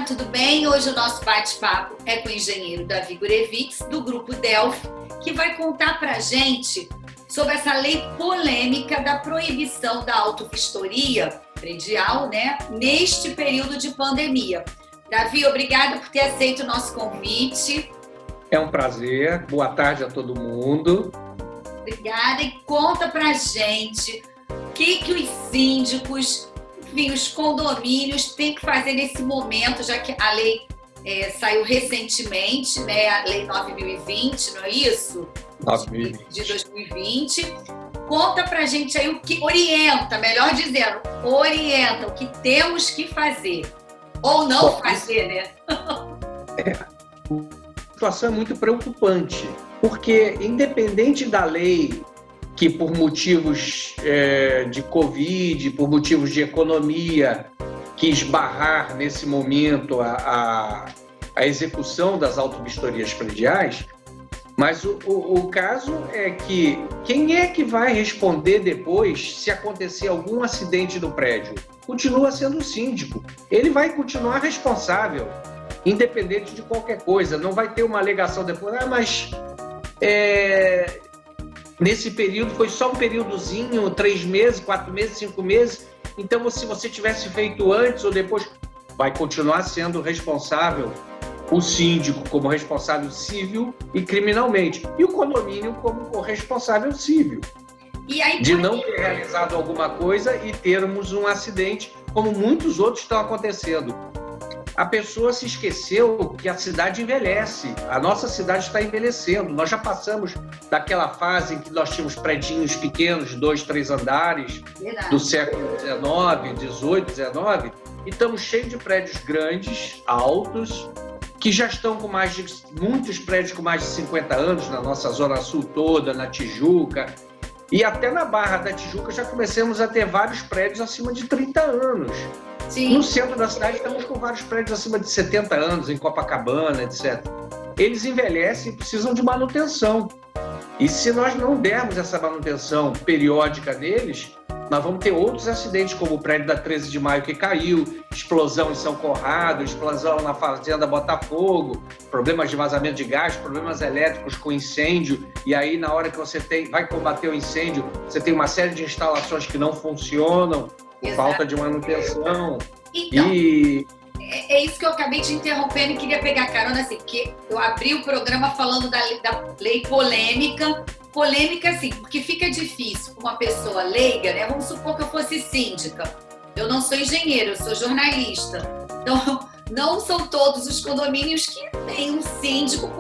tudo bem? Hoje o nosso bate-papo é com o engenheiro Davi Gurevitz, do Grupo Delphi, que vai contar para a gente sobre essa lei polêmica da proibição da autovistoria predial, né, neste período de pandemia. Davi, obrigada por ter aceito o nosso convite. É um prazer. Boa tarde a todo mundo. Obrigada. E conta para a gente o que os síndicos, enfim, os condomínios têm que fazer nesse momento, já que a lei saiu recentemente, né, a Lei 9.020, não é isso? 9.020. De 2020. Conta pra gente aí o que orienta, melhor dizendo, orienta o que temos que fazer. Ou não fazer, né? A situação é muito preocupante, porque independente da lei que por motivos de Covid, por motivos de economia, quis barrar nesse momento a execução das autovistorias prediais, mas o caso é que quem é que vai responder depois se acontecer algum acidente no prédio? Continua sendo o síndico. Ele vai continuar responsável, independente de qualquer coisa. Não vai ter uma alegação depois, mas nesse período foi só um períodozinho, 3 meses, 4 meses, 5 meses. Então, se você tivesse feito antes ou depois, vai continuar sendo responsável o síndico como responsável civil e criminalmente, e o condomínio como responsável civil. E aí, de não ter realizado alguma coisa e termos um acidente, como muitos outros estão acontecendo. A pessoa se esqueceu que a cidade envelhece, a nossa cidade está envelhecendo. Nós já passamos daquela fase em que nós tínhamos predinhos pequenos, 2, 3 andares, Verdade. Do século XIX, XVIII, XIX, e estamos cheios de prédios grandes, altos, que já estão com muitos prédios com mais de 50 anos, na nossa Zona Sul toda, na Tijuca, e até na Barra da Tijuca já começamos a ter vários prédios acima de 30 anos. Sim. No centro da cidade estamos com vários prédios acima de 70 anos, em Copacabana, etc. Eles envelhecem e precisam de manutenção. E se nós não dermos essa manutenção periódica neles, nós vamos ter outros acidentes, como o prédio da 13 de Maio que caiu, explosão em São Conrado, explosão na Fazenda Botafogo, problemas de vazamento de gás, problemas elétricos com incêndio, e aí na hora que você vai combater o incêndio, você tem uma série de instalações que não funcionam, Exato. Falta de manutenção. Então, é isso que eu acabei te interrompendo e queria pegar carona, assim, que eu abri o programa falando da lei polêmica, assim, porque fica difícil para uma pessoa leiga, né? Vamos supor que eu fosse síndica. Eu não sou engenheiro, eu sou jornalista. Então, não são todos os condomínios que têm um síndico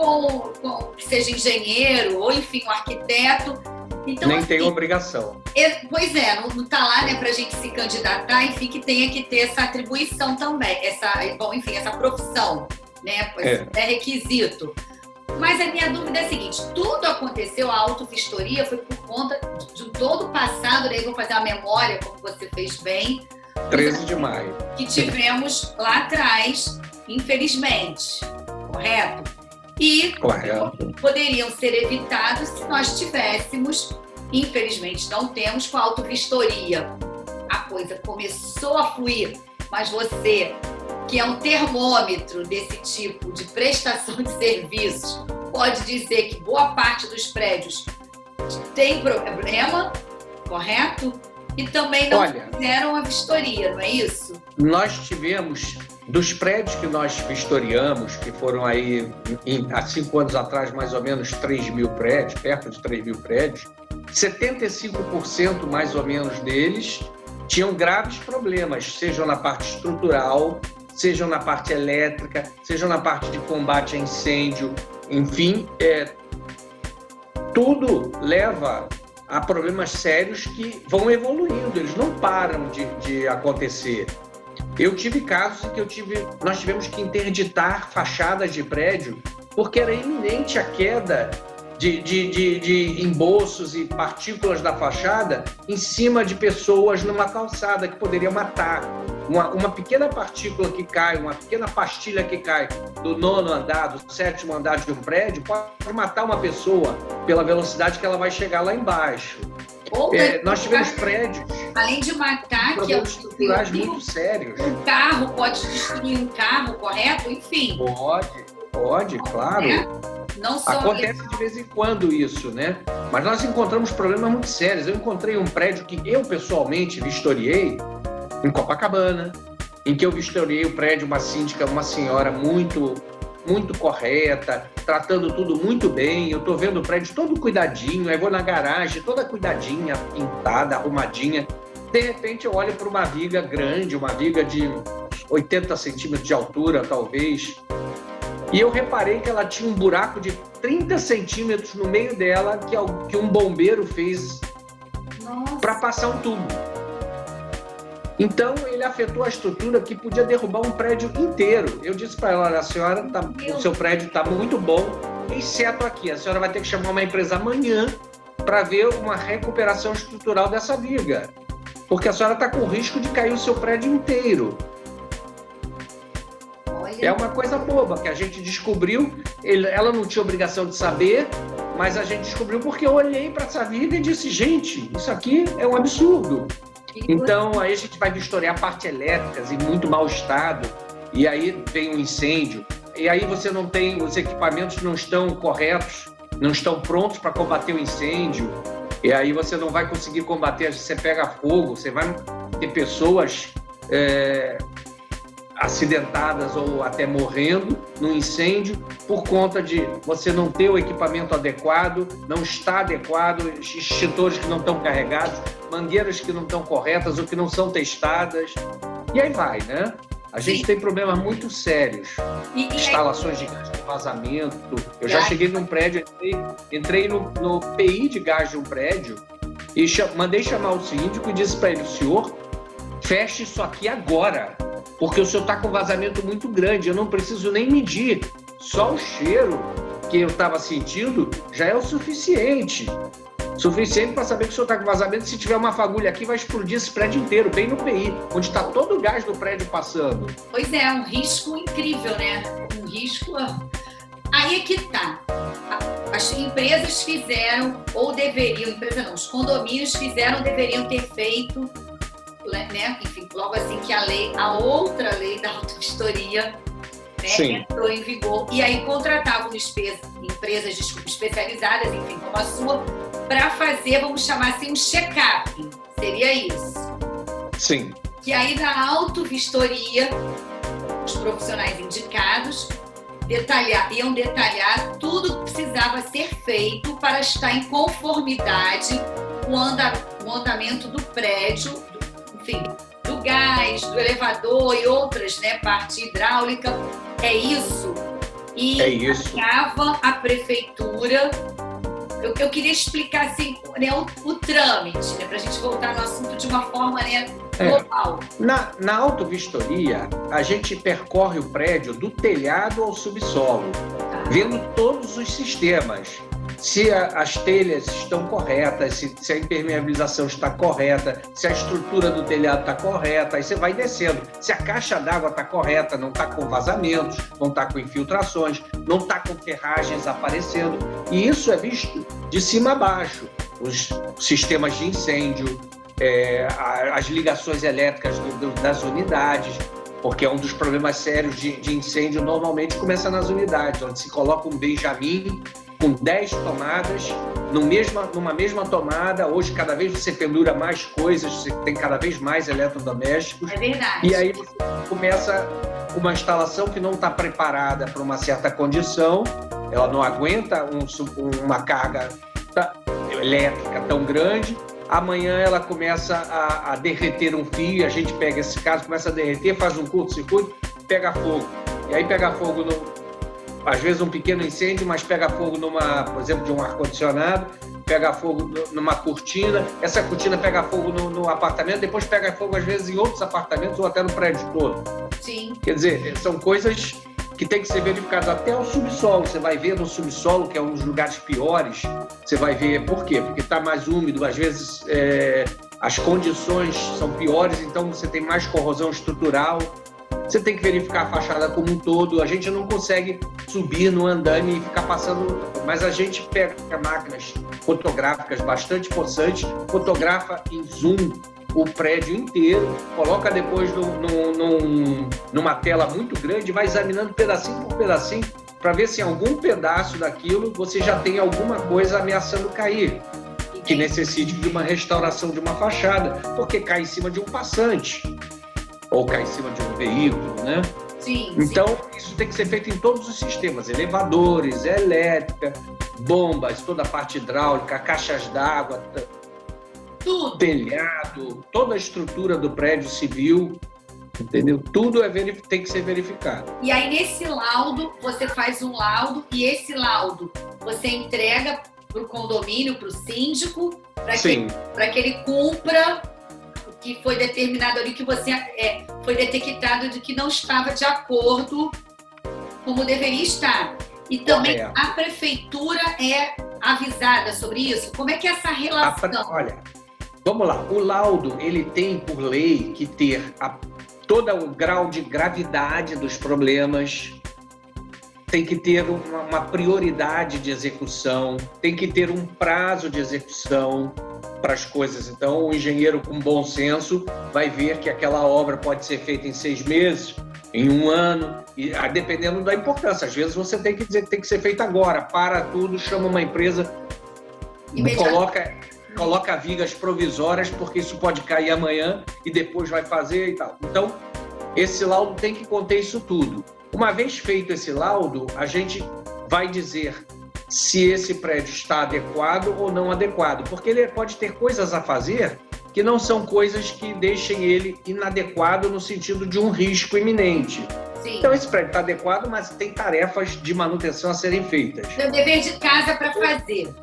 que seja engenheiro ou, enfim, um arquiteto. Então, nem assim, tem obrigação. Pois é, não está lá, né, para a gente se candidatar, enfim, que tenha que ter essa atribuição também, essa profissão, né? É requisito. Mas a minha dúvida é a seguinte: tudo aconteceu, a autovistoria foi por conta de todo o passado, daí vou fazer uma memória, como você fez bem. 13 de maio. Que tivemos lá atrás, infelizmente, correto? E Correto. Poderiam ser evitados se nós tivéssemos, infelizmente não temos, com a autovistoria. A coisa começou a fluir, mas você, que é um termômetro desse tipo de prestação de serviços, pode dizer que boa parte dos prédios tem problema, correto? E também não fizeram a vistoria, não é isso? Nós tivemos, dos prédios que nós vistoriamos, que foram aí, há 5 anos atrás, mais ou menos 3 mil prédios, perto de 3 mil prédios, 75% mais ou menos deles tinham graves problemas, sejam na parte estrutural, sejam na parte elétrica, sejam na parte de combate a incêndio, enfim, tudo leva a problemas sérios que vão evoluindo, eles não param de acontecer. Eu tive casos em que nós tivemos que interditar fachadas de prédio porque era iminente a queda de embolsos e partículas da fachada em cima de pessoas numa calçada que poderia matar. Uma pequena partícula que cai, uma pequena pastilha que cai do 9º andar, do 7º andar de um prédio pode matar uma pessoa pela velocidade que ela vai chegar lá embaixo. Nós tivemos prédios, além de matar, problemas estruturais muito sérios. Um carro pode destruir um carro, correto? Enfim. Pode, claro. Não só acontece de vez em quando isso, né? Mas nós encontramos problemas muito sérios. Eu encontrei um prédio que eu pessoalmente vistoriei em Copacabana, em que eu vistoriei o prédio, uma síndica, uma senhora muito correta, tratando tudo muito bem. Eu estou vendo o prédio todo cuidadinho, aí vou na garagem, toda cuidadinha, pintada, arrumadinha. De repente eu olho para uma viga grande, uma viga de 80 centímetros de altura, talvez, e eu reparei que ela tinha um buraco de 30 centímetros no meio dela que um bombeiro fez para passar um tubo. Então, ele afetou a estrutura que podia derrubar um prédio inteiro. Eu disse para ela, olha, a senhora, o seu prédio está muito bom, exceto aqui. A senhora vai ter que chamar uma empresa amanhã para ver uma recuperação estrutural dessa viga. Porque a senhora está com risco de cair o seu prédio inteiro. É uma coisa boba que a gente descobriu. Ela não tinha obrigação de saber, mas a gente descobriu porque eu olhei para essa viga e disse, gente, isso aqui é um absurdo. Então, aí a gente vai vistoriar parte elétricas em muito mau estado, e aí vem um incêndio, e aí você não tem, os equipamentos não estão corretos, não estão prontos para combater o incêndio, e aí você não vai conseguir combater, você pega fogo, você vai ter pessoas acidentadas ou até morrendo no incêndio por conta de você não ter o equipamento adequado, não está adequado, extintores que não estão carregados, mangueiras que não estão corretas ou que não são testadas, e aí vai, né? A gente tem problemas muito sérios, instalações de gás de vazamento. Eu já cheguei num prédio, entrei no PI de gás de um prédio e mandei chamar o síndico e disse para ele, o senhor, feche isso aqui agora, porque o senhor está com vazamento muito grande, eu não preciso nem medir, só o cheiro que eu estava sentindo já é o suficiente para saber que o senhor está com vazamento. Se tiver uma fagulha aqui, vai explodir esse prédio inteiro, bem no PI, onde está todo o gás do prédio passando. Pois é, um risco incrível, né? Um risco... Aí é que tá. As empresas fizeram, ou deveriam, os condomínios deveriam ter feito, né? Enfim, logo assim que a outra lei da autovistoria, né, entrou em vigor, e aí contratavam empresas especializadas, enfim, como a sua, para fazer, vamos chamar assim, um check-up. Seria isso? Sim. Que aí na autovistoria, os profissionais indicados iam detalhar tudo que precisava ser feito para estar em conformidade com o andamento do prédio, enfim, do gás, do elevador e outras, né, parte hidráulica. É isso. E pagava a prefeitura. Eu queria explicar assim, né, o trâmite, né, para a gente voltar no assunto de uma forma, né, global. Na autovistoria, a gente percorre o prédio do telhado ao subsolo, vendo todos os sistemas. Se as telhas estão corretas, se a impermeabilização está correta, se a estrutura do telhado está correta, aí você vai descendo. Se a caixa d'água está correta, não está com vazamentos, não está com infiltrações, não está com ferragens aparecendo. E isso é visto de cima a baixo. Os sistemas de incêndio, as ligações elétricas das unidades, porque é um dos problemas sérios de incêndio, normalmente começa nas unidades, onde se coloca um Benjamin com 10 tomadas, numa mesma tomada. Hoje, cada vez você pendura mais coisas, você tem cada vez mais eletrodomésticos. É verdade. E aí você começa uma instalação que não está preparada para uma certa condição, ela não aguenta uma carga elétrica tão grande. Amanhã ela começa a derreter um fio, a gente pega esse caso, começa a derreter, faz um curto-circuito, pega fogo. E aí pega fogo às vezes um pequeno incêndio, mas pega fogo por exemplo, de um ar-condicionado, pega fogo numa cortina, essa cortina pega fogo no apartamento, depois pega fogo às vezes em outros apartamentos ou até no prédio todo. Sim. Quer dizer, são coisas que tem que ser verificadas até o subsolo. Você vai ver no subsolo, que é um dos lugares piores, você vai ver por quê? Porque está mais úmido, às vezes as condições são piores, então você tem mais corrosão estrutural. Você tem que verificar a fachada como um todo. A gente não consegue subir no andaime e ficar passando. Mas a gente pega máquinas fotográficas bastante possantes, fotografa em zoom o prédio inteiro, coloca depois numa tela muito grande, vai examinando pedacinho por pedacinho para ver se em algum pedaço daquilo você já tem alguma coisa ameaçando cair, que necessite de uma restauração de uma fachada, porque cai em cima de um passante ou cai em cima de um veículo, né? Sim, então, isso tem que ser feito em todos os sistemas, elevadores, elétrica, bombas, toda a parte hidráulica, caixas d'água, tudo. Telhado, toda a estrutura do prédio civil, entendeu? Tudo tem que ser verificado. E aí, nesse laudo, você faz um laudo e esse laudo você entrega para o condomínio, para o síndico, para que ele cumpra o que foi determinado ali, que você foi detectado de que não estava de acordo como deveria estar. E também a prefeitura é avisada sobre isso? Como é que é essa relação? Olha, vamos lá. O laudo, ele tem, por lei, que ter todo o grau de gravidade dos problemas, tem que ter uma prioridade de execução, tem que ter um prazo de execução para as coisas. Então, o engenheiro com bom senso vai ver que aquela obra pode ser feita em 6 meses, em 1 ano, e dependendo da importância. Às vezes você tem que dizer que tem que ser feito agora, para tudo, chama uma empresa, coloca vigas provisórias, porque isso pode cair amanhã e depois vai fazer e tal. Então, esse laudo tem que conter isso tudo. Uma vez feito esse laudo, a gente vai dizer se esse prédio está adequado ou não adequado, porque ele pode ter coisas a fazer que não são coisas que deixem ele inadequado no sentido de um risco iminente. Sim. Então, esse prédio está adequado, mas tem tarefas de manutenção a serem feitas. É o dever de casa para fazer.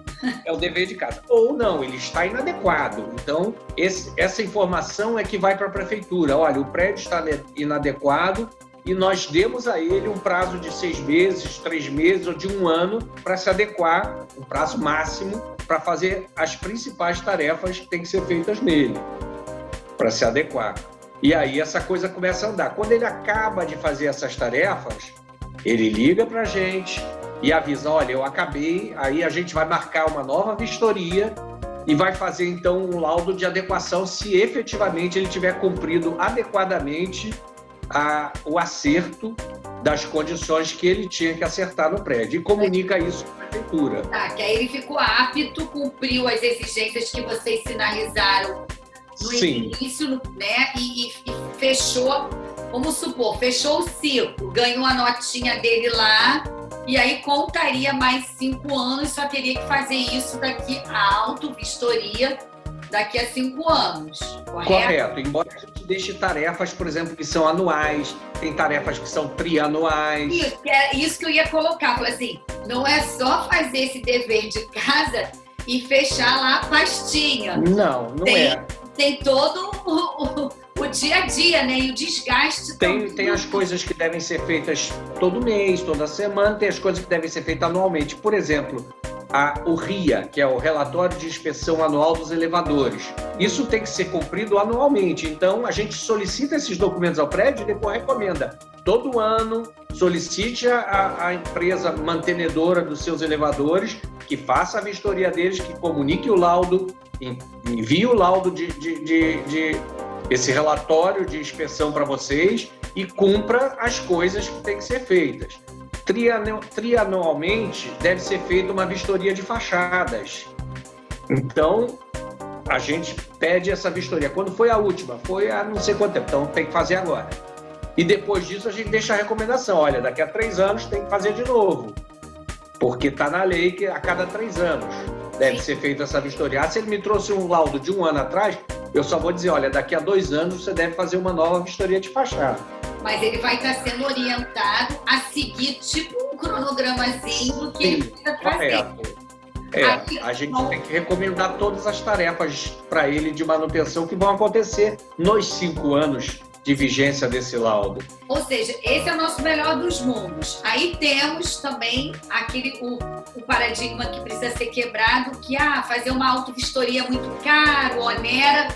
É o dever de casa. Ou não, ele está inadequado. Então, essa informação é que vai para a prefeitura. Olha, o prédio está inadequado e nós demos a ele um prazo de 6 meses, 3 meses ou de 1 ano para se adequar, um prazo máximo, para fazer as principais tarefas que têm que ser feitas nele, para se adequar. E aí essa coisa começa a andar. Quando ele acaba de fazer essas tarefas, ele liga para a gente e avisa, olha, eu acabei, aí a gente vai marcar uma nova vistoria e vai fazer, então, um laudo de adequação se efetivamente ele tiver cumprido adequadamente o acerto das condições que ele tinha que acertar no prédio e comunica isso à prefeitura. Tá, que aí ele ficou apto, cumpriu as exigências que vocês sinalizaram no início, né? E fechou, vamos supor, fechou o ciclo, ganhou a notinha dele lá, e aí contaria mais 5 anos, só teria que fazer isso daqui a auto-vistoria daqui a 5 anos, correto? Correto, embora a gente deixe tarefas, por exemplo, que são anuais, tem tarefas que são trianuais. Isso que eu ia colocar, falei assim, não é só fazer esse dever de casa e fechar lá a pastinha. Não é. Tem todo o dia a dia, né? E o desgaste. Tem as coisas que devem ser feitas todo mês, toda semana, tem as coisas que devem ser feitas anualmente. Por exemplo, o RIA, que é o Relatório de Inspeção Anual dos Elevadores. Isso tem que ser cumprido anualmente. Então, a gente solicita esses documentos ao prédio e depois recomenda. Todo ano, solicite a empresa mantenedora dos seus elevadores que faça a vistoria deles, que comunique o laudo, envie o laudo esse relatório de inspeção para vocês e cumpra as coisas que têm que ser feitas. Trianualmente deve ser feita uma vistoria de fachadas. Então, a gente pede essa vistoria. Quando foi a última? Foi há não sei quanto tempo, então tem que fazer agora. E depois disso a gente deixa a recomendação, olha, daqui a 3 anos tem que fazer de novo, porque está na lei que a cada 3 anos deve ser feita essa vistoria. Se ele me trouxe um laudo de 1 ano atrás, eu só vou dizer, olha, daqui a 2 anos você deve fazer uma nova vistoria de fachada. Mas ele vai estar sendo orientado a seguir tipo um cronogramazinho que ele precisa trazer. A gente tem que recomendar todas as tarefas para ele de manutenção que vão acontecer nos 5 anos de vigência desse laudo. Ou seja, esse é o nosso melhor dos mundos. Aí temos também o paradigma que precisa ser quebrado, que fazer uma auto-vistoria é muito caro, onera,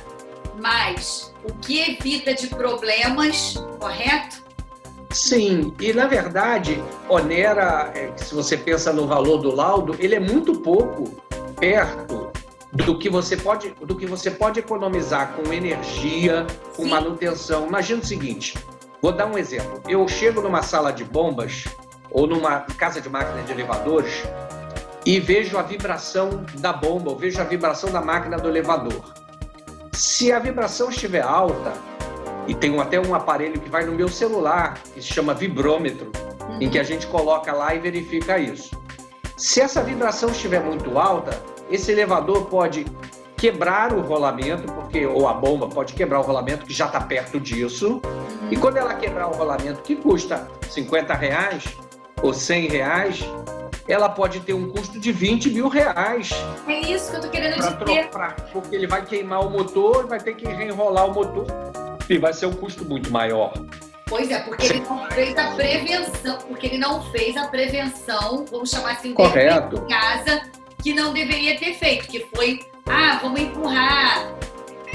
mas o que evita de problemas, correto? Sim, e na verdade, onera, se você pensa no valor do laudo, ele é muito pouco perto do que você pode economizar com energia, com Sim. manutenção. Imagina o seguinte, vou dar um exemplo. Eu chego numa sala de bombas ou numa casa de máquina de elevadores e vejo a vibração da bomba, ou vejo a vibração da máquina do elevador. Se a vibração estiver alta, e tem até um aparelho que vai no meu celular, que se chama vibrômetro, em que a gente coloca lá e verifica isso. Se essa vibração estiver muito alta, esse elevador pode quebrar o rolamento, ou a bomba pode quebrar o rolamento, que já está perto disso. E quando ela quebrar o rolamento, que custa R$50 ou R$100, ela pode ter um custo de R$20 mil. É isso que eu estou querendo dizer. Porque ele vai queimar o motor, vai ter que reenrolar o motor e vai ser um custo muito maior. Pois é, porque ele não fez a prevenção, vamos chamar assim, correto, em casa, que não deveria ter feito, que foi, vamos empurrar.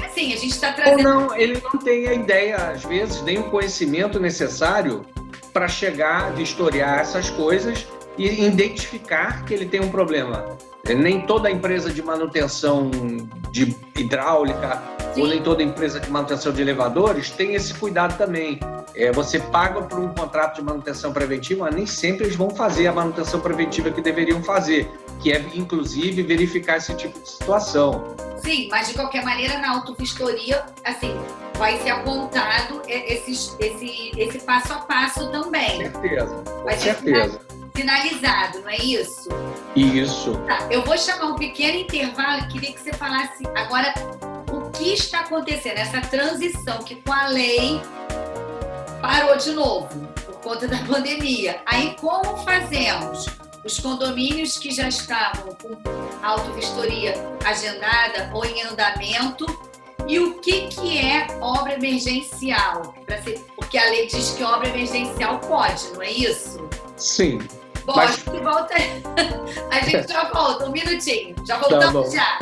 Assim, a gente está trazendo... Ou não, ele não tem a ideia, às vezes, nem o conhecimento necessário para chegar a vistoriar essas coisas e identificar que ele tem um problema. Nem toda empresa de manutenção de hidráulica, sim, ou nem toda empresa de manutenção de elevadores tem esse cuidado também. Você paga por um contrato de manutenção preventiva, mas nem sempre eles vão fazer a manutenção preventiva que deveriam fazer, que é, inclusive, verificar esse tipo de situação. Sim, mas de qualquer maneira, na autovistoria, assim, vai ser apontado esse passo a passo também. Com certeza, vai ser certeza. Sinalizado, não é isso? Isso. Tá, eu vou chamar um pequeno intervalo e queria que você falasse agora o que está acontecendo, essa transição que com a lei parou de novo por conta da pandemia. Aí como fazemos? Os condomínios que já estavam com autovistoria agendada ou em andamento, e o que é obra emergencial? Porque a lei diz que obra emergencial pode, não é isso? Sim. Bom, mas... a gente já volta, um minutinho. Já voltamos já.